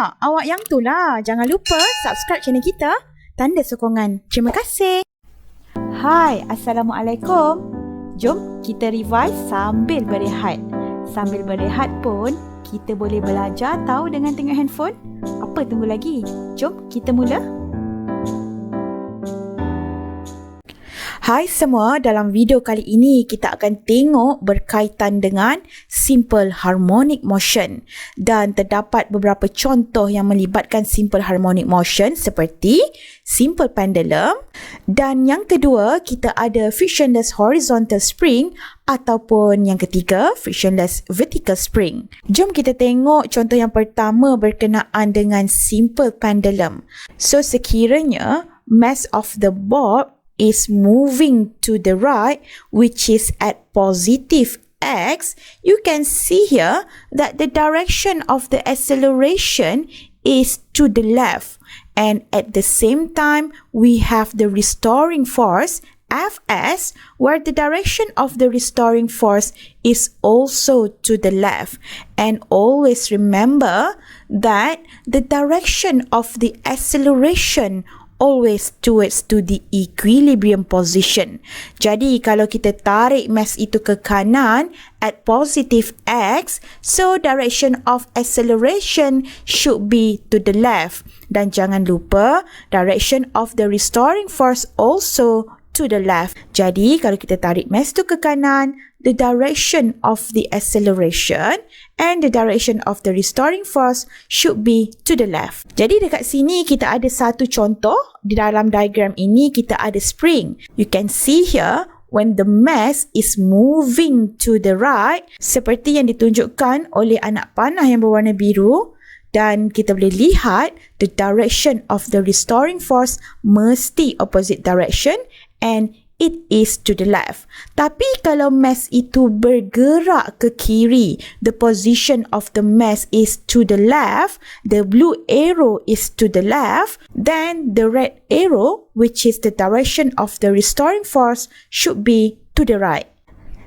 Alamak, awak yang tu lah. Jangan lupa subscribe channel kita. Tanda sokongan. Terima kasih. Hai, Assalamualaikum. Jom kita revise sambil berehat. Sambil berehat pun, kita boleh belajar tahu dengan tengok handphone. Apa tunggu lagi? Jom kita mula. Hai semua, dalam video kali ini kita akan tengok berkaitan dengan simple harmonic motion dan terdapat beberapa contoh yang melibatkan simple harmonic motion seperti simple pendulum, dan yang kedua kita ada frictionless horizontal spring ataupun yang ketiga frictionless vertical spring. Jom kita tengok contoh yang pertama berkenaan dengan simple pendulum. So sekiranya mass of the board is moving to the right, which is at positive x, you can see here that the direction of the acceleration is to the left. And at the same time, we have the restoring force, Fs, where the direction of the restoring force is also to the left. And always remember that the direction of the acceleration always towards to the equilibrium position. Jadi kalau kita tarik mass itu ke kanan at positive x, so direction of acceleration should be to the left. Dan jangan lupa direction of the restoring force also to the left. Jadi kalau kita tarik mass itu ke kanan, the direction of the acceleration and the direction of the restoring force should be to the left. Jadi dekat sini kita ada satu contoh. Di dalam diagram ini kita ada spring. You can see here when the mass is moving to the right, seperti yang ditunjukkan oleh anak panah yang berwarna biru, dan kita boleh lihat the direction of the restoring force mesti opposite direction and it is to the left. Tapi kalau mass itu bergerak ke kiri, the position of the mass is to the left, the blue arrow is to the left, then the red arrow, which is the direction of the restoring force, should be to the right.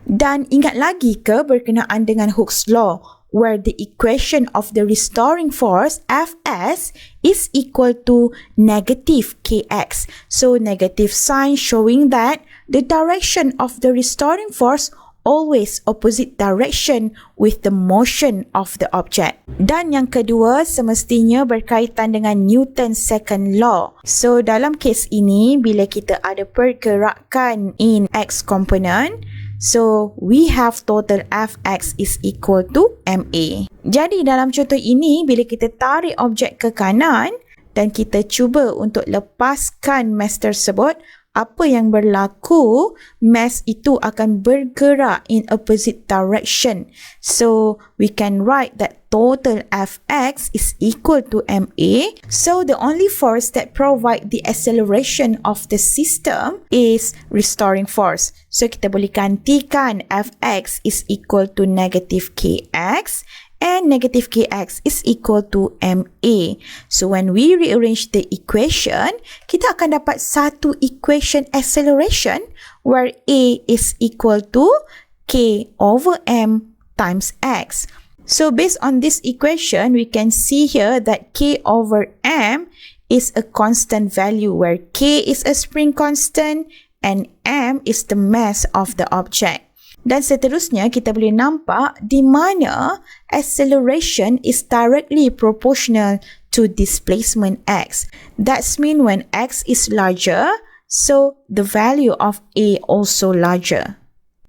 Dan ingat lagi ke berkenaan dengan Hooke's law, where the equation of the restoring force, Fs, is equal to negative kx. So negative sign showing that the direction of the restoring force always opposite direction with the motion of the object. Dan yang kedua semestinya berkaitan dengan Newton's second law. So dalam kes ini, bila kita ada pergerakan in x component, so we have total Fx is equal to ma. Jadi dalam contoh ini, bila kita tarik objek ke kanan dan kita cuba untuk lepaskan mass tersebut, apa yang berlaku? Mass itu akan bergerak in opposite direction. So we can write that total Fx is equal to ma. So the only force that provide the acceleration of the system is restoring force. So kita boleh gantikan Fx is equal to negative kx and negative kx is equal to ma. So when we rearrange the equation, kita akan dapat satu equation acceleration where a is equal to k over m times x. So based on this equation, we can see here that k over m is a constant value where k is a spring constant and m is the mass of the object. Dan seterusnya kita boleh nampak di mana acceleration is directly proportional to displacement x. That's mean when x is larger, so the value of a also larger.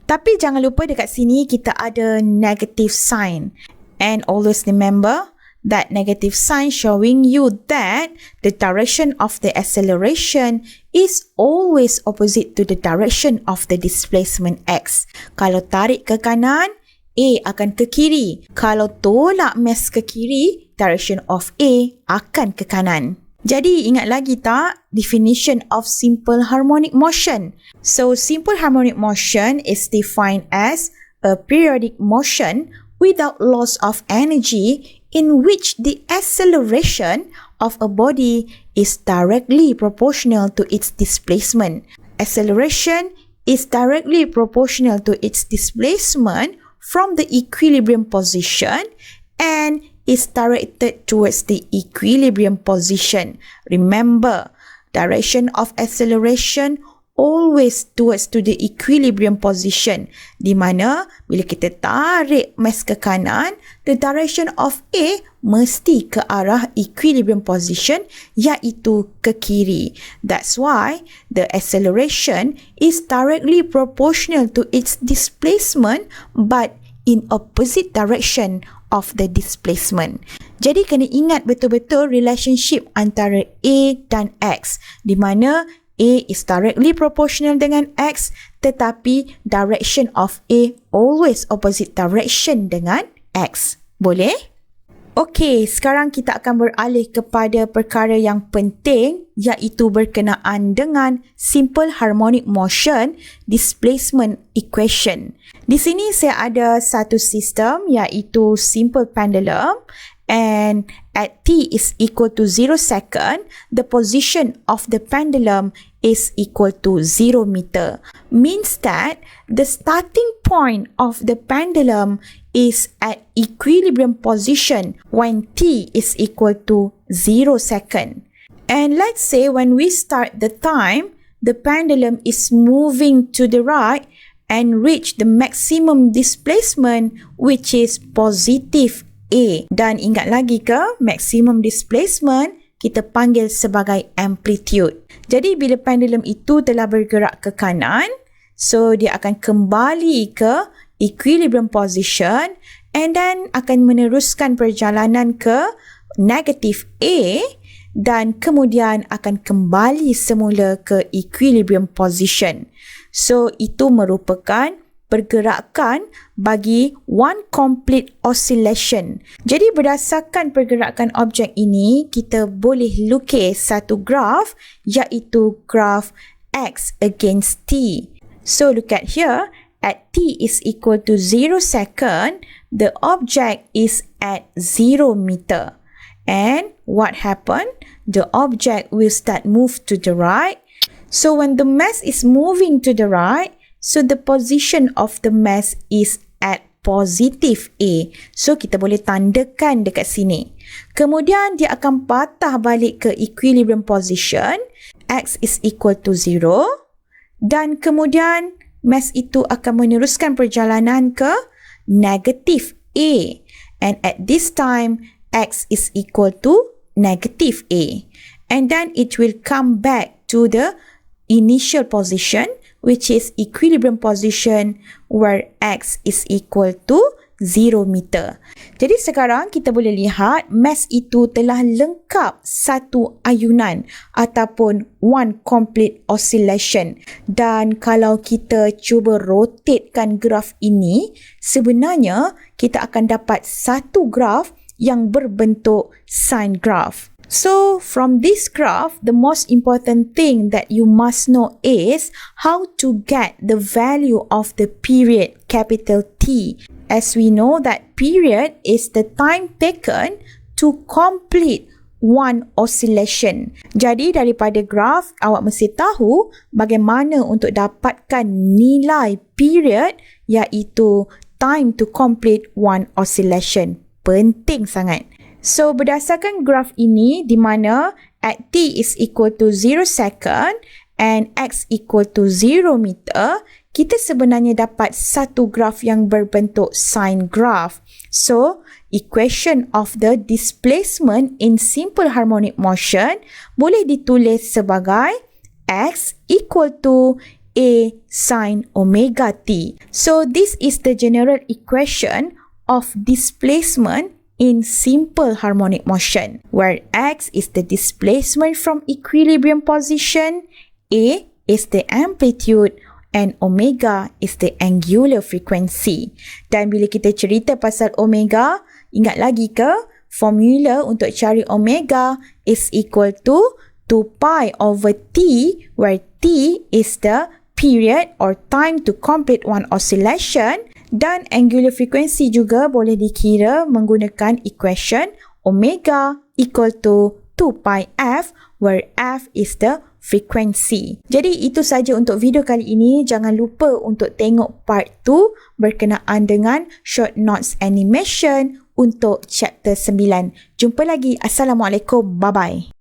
Tapi jangan lupa dekat sini kita ada negative sign. And always remember that negative sign showing you that the direction of the acceleration is always opposite to the direction of the displacement x. Kalau tarik ke kanan, A akan ke kiri. Kalau tolak mass ke kiri, direction of A akan ke kanan. Jadi ingat lagi tak definition of simple harmonic motion? So simple harmonic motion is defined as a periodic motion without loss of energy in which the acceleration of a body is directly proportional to its displacement. Acceleration is directly proportional to its displacement from the equilibrium position and is directed towards the equilibrium position. Remember, direction of acceleration always towards to the equilibrium position, di mana bila kita tarik mass ke kanan, the direction of A mesti ke arah equilibrium position, iaitu ke kiri. That's why the acceleration is directly proportional to its displacement but in opposite direction of the displacement. Jadi kena ingat betul-betul relationship antara A dan X, di mana A is directly proportional dengan X, tetapi direction of A always opposite direction dengan X. Boleh? Okey, sekarang kita akan beralih kepada perkara yang penting, iaitu berkenaan dengan simple harmonic motion displacement equation. Di sini saya ada satu sistem, iaitu simple pendulum, and at t is equal to 0 second, the position of the pendulum is equal to 0 meter. Means that the starting point of the pendulum is at equilibrium position when t is equal to 0 second. And let's say when we start the time, the pendulum is moving to the right and reach the maximum displacement, which is positive A. Dan ingat lagi ke, maximum displacement kita panggil sebagai amplitude. Jadi bila pendulum itu telah bergerak ke kanan, so dia akan kembali ke equilibrium position and then akan meneruskan perjalanan ke negative A dan kemudian akan kembali semula ke equilibrium position. So itu merupakan pergerakan bagi one complete oscillation. Jadi berdasarkan pergerakan objek ini, kita boleh lukis satu graf, iaitu graf X against T. So look at here, at T is equal to 0 second, the object is at 0 meter. And what happened? The object will start move to the right. So when the mass is moving to the right, so the position of the mass is at positive A. So kita boleh tandakan dekat sini. Kemudian dia akan patah balik ke equilibrium position. X is equal to 0. Dan kemudian mass itu akan meneruskan perjalanan ke negative A. And at this time, X is equal to negative A. And then it will come back to the initial position, which is equilibrium position where X is equal to 0 meter. Jadi sekarang kita boleh lihat mass itu telah lengkap satu ayunan ataupun one complete oscillation. Dan kalau kita cuba rotatekan graf ini, sebenarnya kita akan dapat satu graf yang berbentuk sine graph. So, from this graph, the most important thing that you must know is how to get the value of the period, capital T. As we know that period is the time taken to complete one oscillation. Jadi, daripada graph, awak mesti tahu bagaimana untuk dapatkan nilai period, iaitu time to complete one oscillation. Penting sangat. So, berdasarkan graf ini di mana at t is equal to 0 second and x equal to 0 meter, kita sebenarnya dapat satu graf yang berbentuk sine graph. So, equation of the displacement in simple harmonic motion boleh ditulis sebagai x equal to a sine omega t. So, this is the general equation of displacement in simple harmonic motion, where x is the displacement from equilibrium position, a is the amplitude, and omega is the angular frequency. Dan bila kita cerita pasal omega, ingat lagi ke? Formula untuk cari omega is equal to 2 pi over t, where t is the period or time to complete one oscillation. Dan angular frequency juga boleh dikira menggunakan equation omega equal to 2 pi f, where f is the frequency. Jadi itu saja untuk video kali ini. Jangan lupa untuk tengok part 2 berkenaan dengan short notes animation untuk chapter 9. Jumpa lagi. Assalamualaikum. Bye-bye.